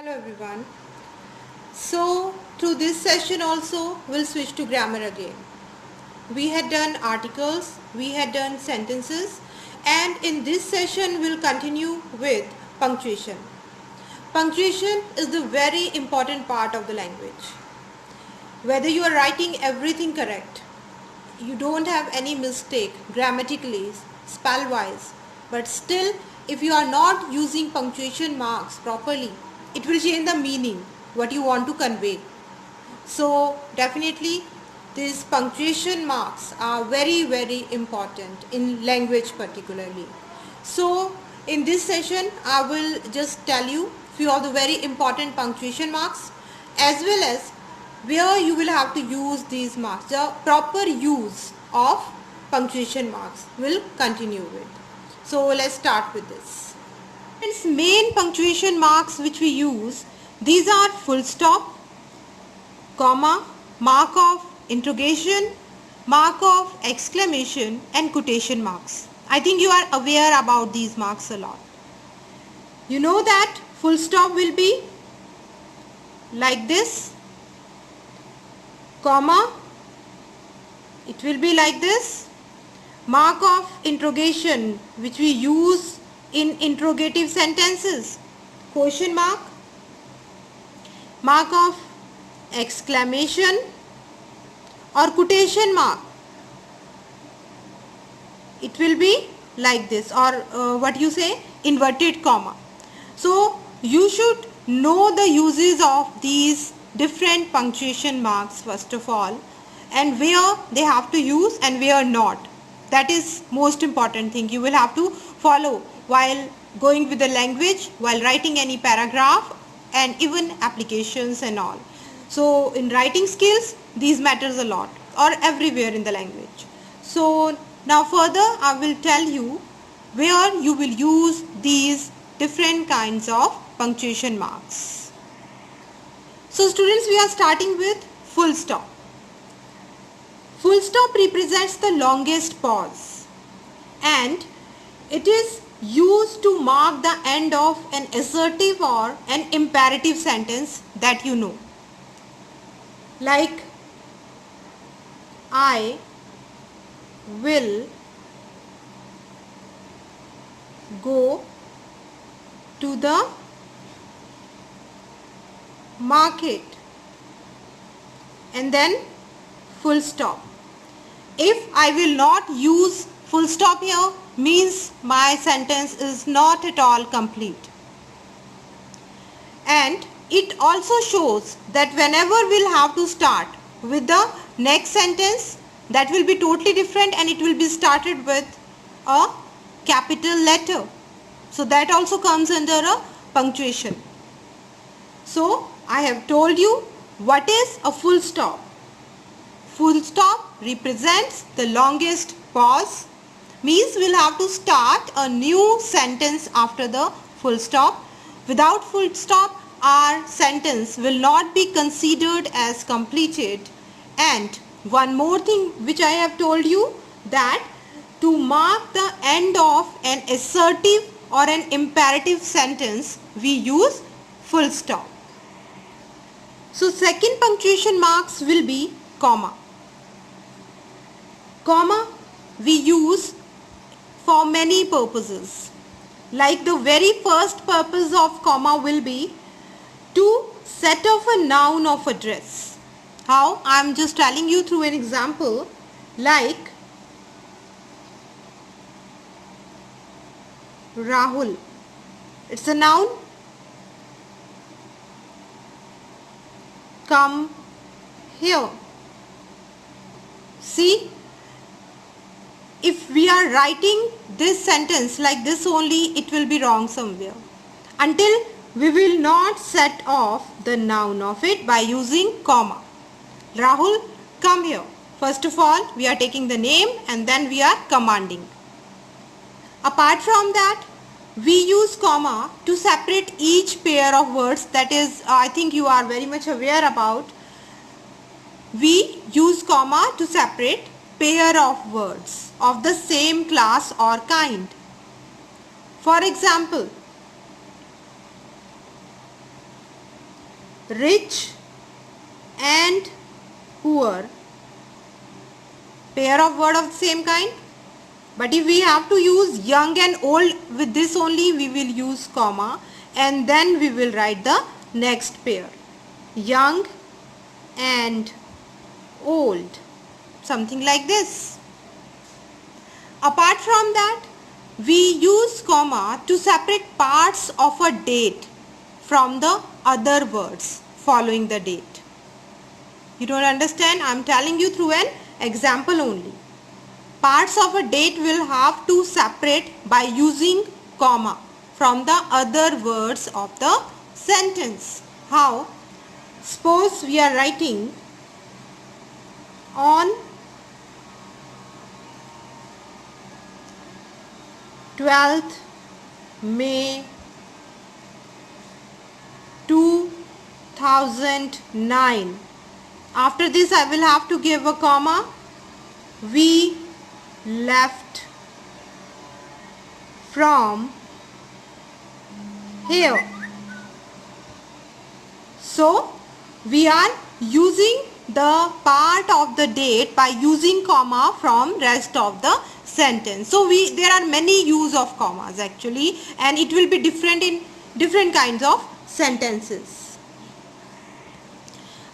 Hello everyone. So through this session also we'll switch to grammar again. We had done articles, we had done sentences, and in this session we'll continue with punctuation. Punctuation is the very important part of the language. Whether you are writing everything correct, you don't have any mistake grammatically, spell wise, but still if you are not using punctuation marks properly, it will change the meaning what you want to convey. So definitely these punctuation marks are very important in language particularly. So in this session I will just tell you few of the very important punctuation marks as well as where you will have to use these marks. The proper use of punctuation marks will continue with. So let's start with this. Its main punctuation marks which we use, these are full stop, comma, mark of interrogation, mark of exclamation and quotation marks. I think you are aware about these marks a lot. You know that full stop will be like this, comma, it will be like this, mark of interrogation which we use in interrogative sentences, question mark, mark of exclamation or quotation mark, it will be like this, or what you say, inverted comma. So you should know the uses of these different punctuation marks first of all, and where they have to use and where not. That is most important thing you will have to follow while going with the language, while writing any paragraph and even applications and all. So in writing skills these matters a lot, or everywhere in the language. So now further I will tell you where you will use these different kinds of punctuation marks. So students, we are starting with full stop. Full stop represents the longest pause and it is used to mark the end of an assertive or an imperative sentence that you know. Like, I will go to the market, and then full stop. If I will not use full stop here, means my sentence is not at all complete. And it also shows that whenever we'll have to start with the next sentence, that will be totally different and it will be started with a capital letter. So that also comes under a punctuation. So I have told you what is a full stop. Full stop represents the longest pause, means we'll have to start a new sentence after the full stop. Without full stop, our sentence will not be considered as completed. And one more thing which I have told you, that to mark the end of an assertive or an imperative sentence, we use full stop. So second punctuation marks will be comma. Comma we use for many purposes. Like the very first purpose of comma will be to set off a noun of address. How? I am just telling you through an example. Like Rahul. It's a noun. Come here. See, if we are writing this sentence like this only, it will be wrong somewhere. Until we will not set off the noun of it by using comma. Rahul, come here. First of all, we are taking the name and then we are commanding. Apart from that, we use comma to separate each pair of words, that is, I think you are very much aware about. We use comma to separate pair of words of the same class or kind. For example, rich and poor, pair of word of the same kind. But if we have to use young and old, with this only we will use comma, and then we will write the next pair, young and old, something like this. Apart from that, we use comma to separate parts of a date from the other words following the date. You don't understand? I am telling you through an example only. Parts of a date will have to separate by using comma from the other words of the sentence. How? Suppose we are writing on 12th May 2009. After this I will have to give a comma. We left from here. So we are using the part of the date by using comma from rest of the sentence. So there are many use of commas actually, and it will be different in different kinds of sentences.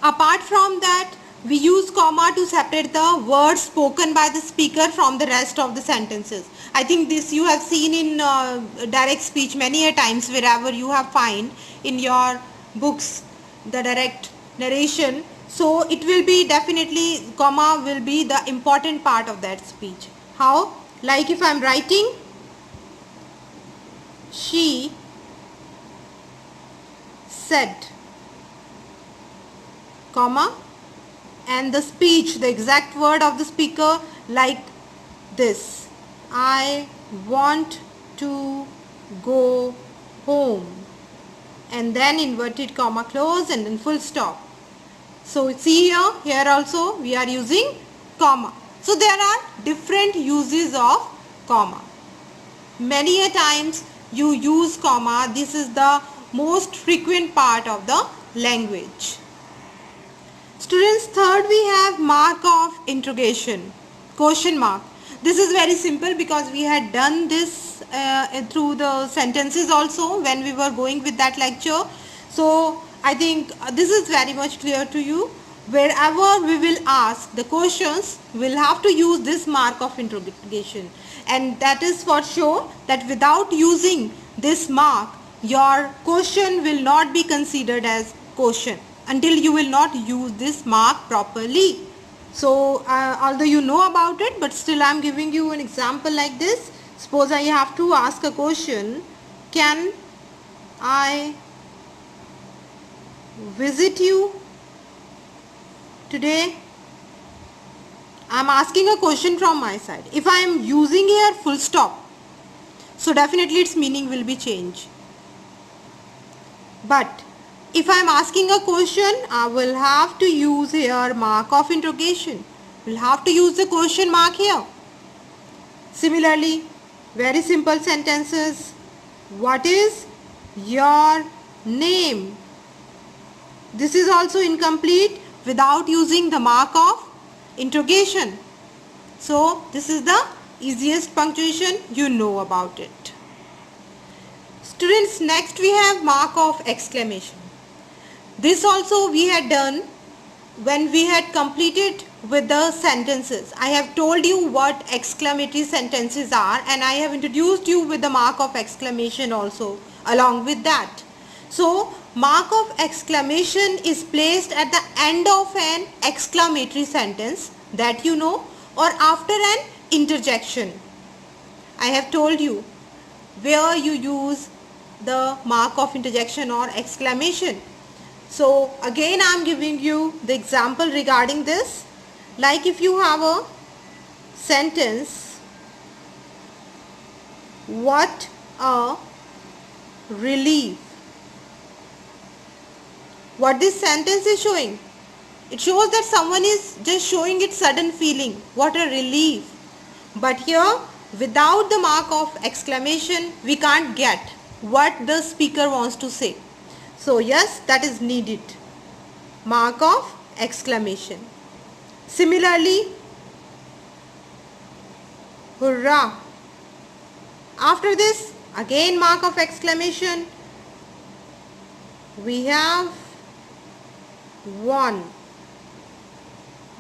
Apart from that, we use comma to separate the words spoken by the speaker from the rest of the sentences. I think this you have seen in direct speech many a times, wherever you have find in your books the direct narration. So it will be definitely, comma will be the important part of that speech. How? Like if I am writing, she said, comma, and the speech, the exact word of the speaker, like this: I want to go home, and then inverted comma close and then full stop. So see here also we are using comma. So there are different uses of comma. Many a times you use comma. This is the most frequent part of the language. Students, third we have mark of interrogation, question mark. This is very simple because we had done this through the sentences also when we were going with that lecture. So I think this is very much clear to you. Wherever we will ask the questions, we will have to use this mark of interrogation, and that is for sure that without using this mark, your question will not be considered as question until you will not use this mark properly. So although you know about it, but still I am giving you an example like this. Suppose I have to ask a question, can I visit you today? I am asking a question from my side. If I am using here full stop, so definitely its meaning will be changed. But if I am asking a question, I will have to use here mark of interrogation. We will have to use the question mark here. Similarly, very simple sentences. What is your name? This is also incomplete without using the mark of interrogation. So this is the easiest punctuation, you know about it. Students, next we have mark of exclamation. This also we had done when we had completed with the sentences. I have told you what exclamatory sentences are, and I have introduced you with the mark of exclamation also along with that. So mark of exclamation is placed at the end of an exclamatory sentence, that you know, or after an interjection. I have told you where you use the mark of interjection or exclamation. So again I am giving you the example regarding this. Like if you have a sentence, what a relief. What this sentence is showing? It shows that someone is just showing its sudden feeling. What a relief. But here, without the mark of exclamation, we can't get what the speaker wants to say. So yes, that is needed. Mark of exclamation. Similarly, hurrah. After this, again mark of exclamation. We have won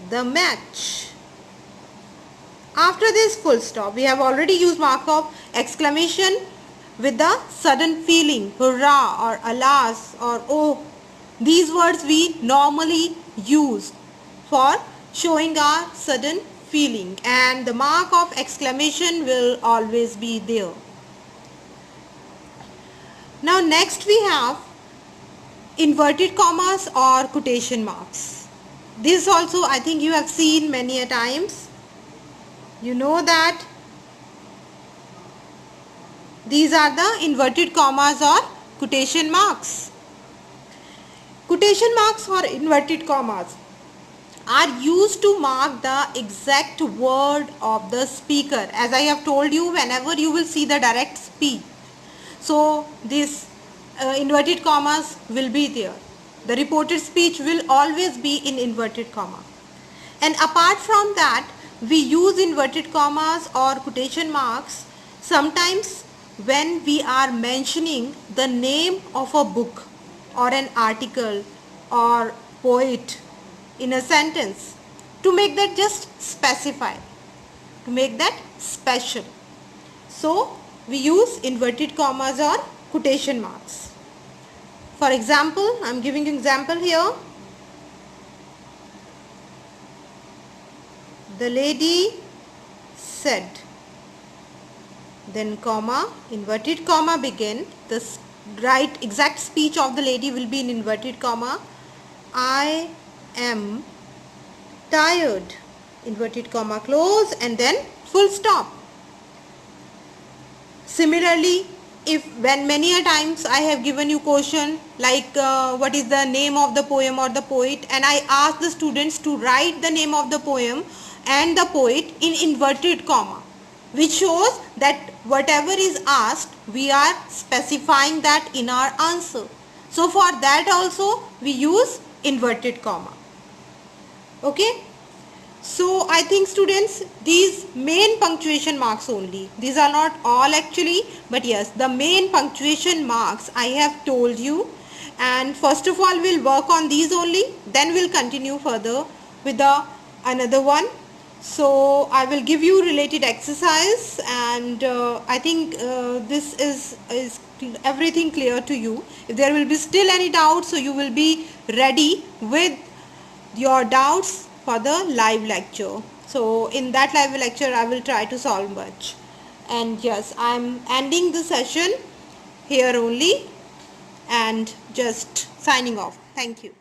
the match. After this, full stop. We have already used mark of exclamation with the sudden feeling, hurrah or alas or oh. These words we normally use for showing our sudden feeling, and the mark of exclamation will always be there. Now next we have inverted commas or quotation marks. This also I think you have seen many a times. You know that these are the inverted commas or quotation marks. Quotation marks or inverted commas are used to mark the exact word of the speaker. As I have told you, whenever you will see the direct speech, so this inverted commas will be there. The reported speech will always be in inverted comma. And apart from that, we use inverted commas or quotation marks sometimes when we are mentioning the name of a book or an article or poet in a sentence, to make that just specify, to make that special. So we use inverted commas or quotation marks. For example, I am giving an example here. The lady said, then comma, inverted comma begin. The right exact speech of the lady will be in inverted comma. I am tired, inverted comma close, and then full stop. Similarly, if when many a times I have given you question like what is the name of the poem or the poet, and I ask the students to write the name of the poem and the poet in inverted comma, which shows that whatever is asked, we are specifying that in our answer. So for that also we use inverted comma. Okay. So I think students, these main punctuation marks only, these are not all actually, but yes, the main punctuation marks I have told you, and first of all we'll work on these only, then we'll continue further with the another one. So I will give you related exercise, and I think this is everything clear to you. If there will be still any doubts, so you will be ready with your doubts for the live lecture. So in that live lecture I will try to solve much. And yes, I am ending the session here only and just signing off. Thank you.